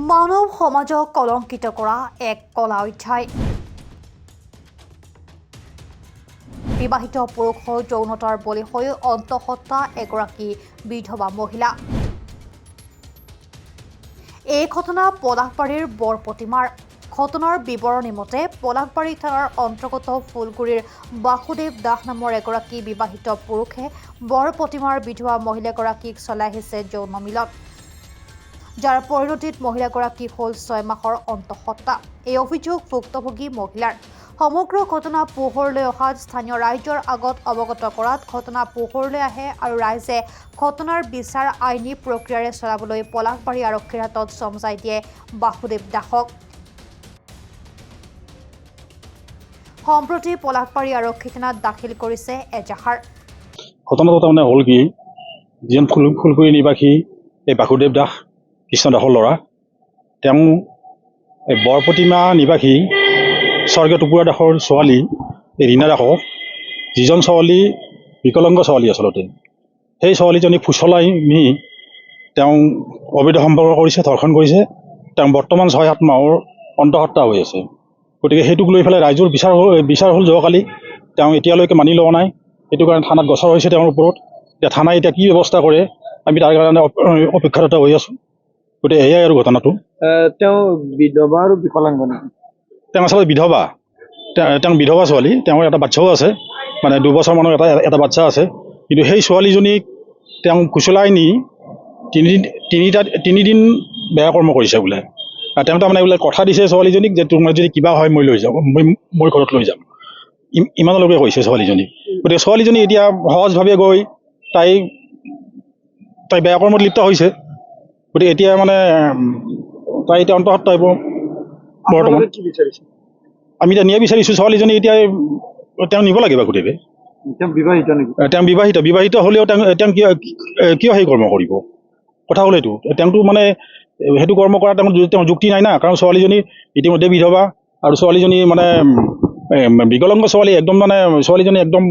মানৱ সমাজক কলংকিত কৰা এক কলা অধ্যায়। বিবাহিত পুৰুষৰ যৌনতাৰ বলি হৈ অন্তঃসত্ত্বা এগৰাকী বিধৱা মহিলা। এই ঘটনা পলাশবাৰীৰ বৰপতিমাৰ। ঘটনাৰ বিৱৰণী মতে পলাশবাৰী থানাৰ অন্তৰ্গত ফুলগুৰিৰ বাসুদেৱ দাস নামৰ এগৰাকী বিবাহিত পুৰুষে বৰপতিমাৰ বিধৱা মহিলাগৰাকীক চলাই আহিছে যৌন মিলন, যাৰ পৰিণতিত মহিলাগৰাকী হ'ল 6 মাহৰ অন্তঃসত্ত্বা। এই অভিযোগ ভুক্তভোগী মহিলাৰ। সমগ্ৰ ঘটনা পোহৰলৈ অহাত স্থানীয় ৰাইজৰ আগত অৱগত কৰাত ঘটনা পোহৰলৈ আহে আৰু ৰাইজে ঘটনাৰ বিচাৰ আইনী প্ৰক্ৰিয়াৰে চলাবলৈ পলাশবাৰী আৰক্ষীৰ হাতত চমজাই দিয়ে বাসুদেৱ দাসক। সম্প্ৰতি পলাশবাৰী আৰক্ষী থানাত দাখিল কৰিছে এজাহাৰ। ঘটনাটো তাৰমানে হ'ল কি, যিজন ফুলগুৰি নিবাসী এই বাসুদেৱ দাস কৃষ্ণ দাসৰ ল'ৰা, তেওঁ এই বৰপতিমা নিবাসী স্বৰ্গীয় টুকুৰা দাসৰ ছোৱালী এই ৰীণা দাসক, যিজন ছোৱালী বিকলাংগ ছোৱালী আচলতে, সেই ছোৱালীজনীক ফুচলাই নি তেওঁ অবৈধ সম্পৰ্ক কৰিছে, ধৰ্ষণ কৰিছে। তেওঁ বৰ্তমান 6-7 মাহৰ অন্তঃসত্ত্বা হৈ আছে। গতিকে সেইটোক লৈ পেলাই ৰাইজৰ বিচাৰ হ'ল যোৱাকালি। তেওঁ এতিয়ালৈকে মানি লোৱা নাই। সেইটো কাৰণে থানাত গোচৰ হৈছে তেওঁৰ ওপৰত। এতিয়া থানাই এতিয়া কি ব্যৱস্থা কৰে আমি তাৰ কাৰণে অপেক্ষাৰত হৈ আছোঁ। গতিকে এয়াই আৰু ঘটনাটো। তেওঁ বিধৱা আৰু বিকলাংগ নেকি? তেওঁ আচলতে বিধৱা। তেওঁ বিধৱা ছোৱালী। তেওঁৰ এটা বাচ্ছাও আছে, মানে 2 বছৰমানৰ এটা বাচ্ছা আছে। কিন্তু সেই ছোৱালীজনীক তেওঁ কুচলাই নি তিনিদিন বেয়া কৰ্ম কৰিছে বোলে। তেওঁ তাৰমানে বোলে কথা দিছে ছোৱালীজনীক যে তোমাৰ যদি কিবা হয় মই লৈ যাম, মই ঘৰত লৈ যাম, ইমানলৈকে কৈছে ছোৱালীজনীক। গতিকে ছোৱালীজনী এতিয়া সহজভাৱে গৈ তাই বেয়া কৰ্মত লিপ্ত হৈছে। গতিকে এতিয়া মানে তাই এতিয়া অন্তঃসত্ত্বা হ'ব বৰ্তমান। কি বিচাৰিছে? আমি এতিয়া নিয়া বিচাৰিছোঁ ছোৱালীজনী। এতিয়া তেওঁ নিব লাগিব গোটেই। তেওঁ বিবাহিত নেকি? তেওঁ বিবাহিত হ'লেও তেওঁ কিয় সেই কৰ্ম কৰিব? কথা হ'ল এইটো, তেওঁতো মানে সেইটো কৰ্ম কৰা তেওঁ যুক্তি নাই না। কাৰণ ছোৱালীজনী ইতিমধ্যে বিধৱা আৰু ছোৱালীজনী মানে বিকলাংগ ছোৱালী, একদম মানে ছোৱালীজনী একদম।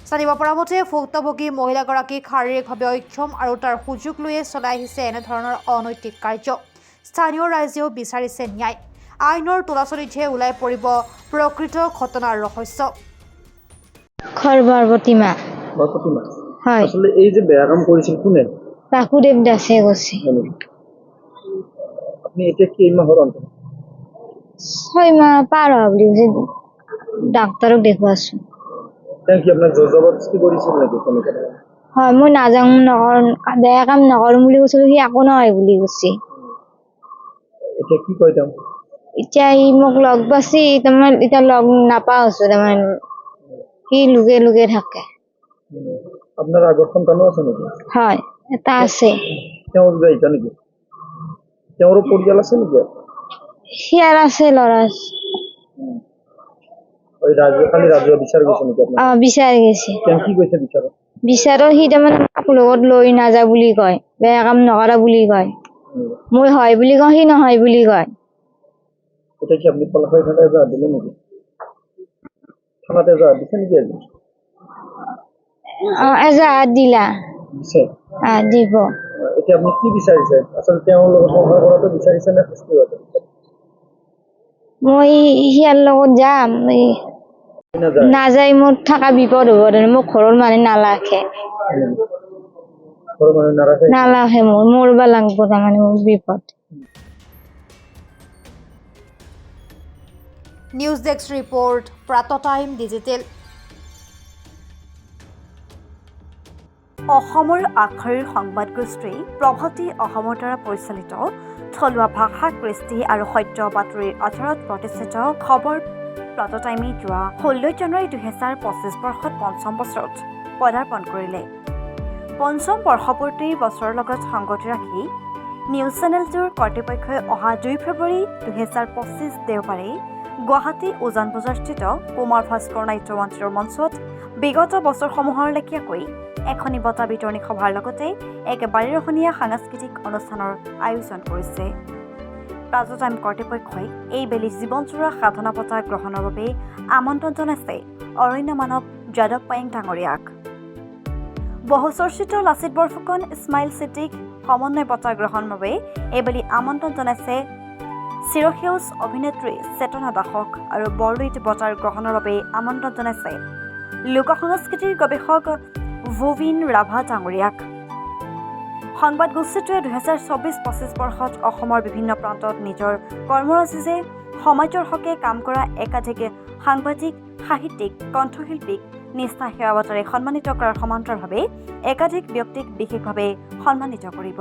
জানিব পৰা মতে ভুক্তভোগী মহিলাগৰাকীক শাৰীৰিকভাৱে অক্ষম আৰু তাৰ সুযোগ লৈয়ে চলাই আহিছে এনেধৰণৰ অনৈতিক কাৰ্য। স্থানীয় ৰাইজেও বিচাৰিছে ন্যায়। আইনৰ তোলাচলীতহে ওলাই পৰিব প্ৰকৃত ঘটনাৰ ৰহস্য। বৰপতিমা। বৰপতিমা? হয়। আচলতে এই যে বেয়া কাম কৰিছিল কোনে? বাসুদেৱ দাসে কৈছে। আপুনি এতিয়া কেইমাহৰ অন্তত? 6 মাহ পাৰ হোৱা বুলি কৈছে, ডাক্তৰক দেখুৱাইছো। তেওঁ কি আপোনাক জোৰ জবৰদস্তি কৰিছিল নেকি কেনেকৈ? হয়, মই নাযাওঁ, বেয়া কাম নকৰিম বুলি কৈছিলো, সি একো নহয় বুলি কৈছে। এতিয়া কি কয় তেওঁ? এতিয়া সি মোক লগ পাইছি, তাৰমানে এতিয়া লগ নাপাওঁ আছো, তাৰমানে সি লুকে থাকে। আপোনাৰ আগৰ সন্তানো আছে নেকি? হয়, এটা আছে। তেওঁ বিবাহিত নেকি? তেওঁৰো পৰিয়াল আছে নেকি? সিয়াৰ আছে, ল'ৰা আছে। কালি ৰাজহুৱা বিচাৰ গৈছে নেকি আপোনাৰ? বিচাৰ গৈছে। তেওঁ কি কৈছে বিচাৰত? বিচাৰত সি তাৰমানে লগত লৈ নাযা বুলি কয়, বেয়া কাম নকৰা বুলি কয়। মই হয় বুলি কওঁ, সি নহয় বুলি কয়। এতিয়া কি আপুনি পলাশবাৰী থানাত এজাহাৰ দিলে নেকি? থানাত এজাহাৰ দিছে নেকি আজি? এজাহাৰ দিলা? দিছে। দিব। এতিয়া আপুনি কি বিচাৰিছে? আচলতে তেওঁৰ লগত সংসাৰ কৰাটো বিচাৰিছে নে শাস্তি হোৱাটো? মই সিয়াৰ লগত যাম, নাযায় মোৰ থকা বিপদ হ'ব, মোক ঘৰৰ মানুহে নালাখে। ঘৰৰ মানুহে নালাখে, মোৰ মৰবা লাগব, তাৰমানে মোৰ বিপদ। নিউজ ডেস্ক ৰিপৰ্ট, প্ৰাতঃটাইম ডিজিটেল। অসমৰ আগশাৰীৰ সংবাদ গোষ্ঠী প্ৰভাতী অসমৰ দ্বাৰা পৰিচালিত থলুৱা ভাষা, কৃষ্টি আৰু সত্য বাতৰিৰ আধাৰত প্ৰতিষ্ঠিত খবৰ প্ৰাতঃটাইমে যোৱা 16 জানুৱাৰী 2025 বৰ্ষত 5ম বছৰত পদাৰ্পণ কৰিলে। 5ম বৰ্ষপূৰ্তিৰ বছৰৰ লগত সংগতি ৰাখি নিউজ চেনেলটোৰ কৰ্তৃপক্ষই অহা 2 ফেব্ৰুৱাৰী 2025 দেওবাৰে গুৱাহাটী উজান বজাৰস্থিত কুমাৰ ভাস্কৰ নাট্য মঞ্চৰ মঞ্চত বিগত বছৰসমূহৰ লেখীয়াকৈ এখনি বঁটা বিতৰণী সভাৰ লগতে এক বাৰেৰহণীয়া সাংস্কৃতিক অনুষ্ঠানৰ আয়োজন কৰিছে। প্ৰাতঃটাইম কৰ্তৃপক্ষই এইবেলি জীৱনজোৰা সাধনা বঁটা গ্ৰহণৰ বাবে আমন্ত্ৰণ জনাইছে অৰণ্য মানৱ যাদৱ পায়েং ডাঙৰীয়াক। বহুচৰ্চিত লাচিত বৰফুকন স্মাইল চিটিক সমন্বয় বঁটা গ্ৰহণৰ বাবে এইবুলি আমন্ত্ৰণ জনাইছে চিৰসেউজ অভিনেত্ৰী চেতনা দাসক আৰু বৰলুইত বঁটাৰ গ্ৰহণৰ বাবে আমন্ত্ৰণ জনাইছে লোক সংস্কৃতিৰ গৱেষক ভুবিন ৰাভা ডাঙৰীয়াক। সংবাদগোষ্ঠীটোৱে 2024-25 বৰ্ষত অসমৰ বিভিন্ন প্ৰান্তত নিজৰ কৰ্মৰাজিৰে সমাজৰ হকে কাম কৰা একাধিক সাংবাদিক, সাহিত্যিক, কণ্ঠশিল্পীক নিষ্ঠা সেৱাবতাৰে সন্মানিত কৰাৰ সমান্তৰালভাৱে একাধিক ব্যক্তিক বিশেষভাৱে সন্মানিত কৰিব।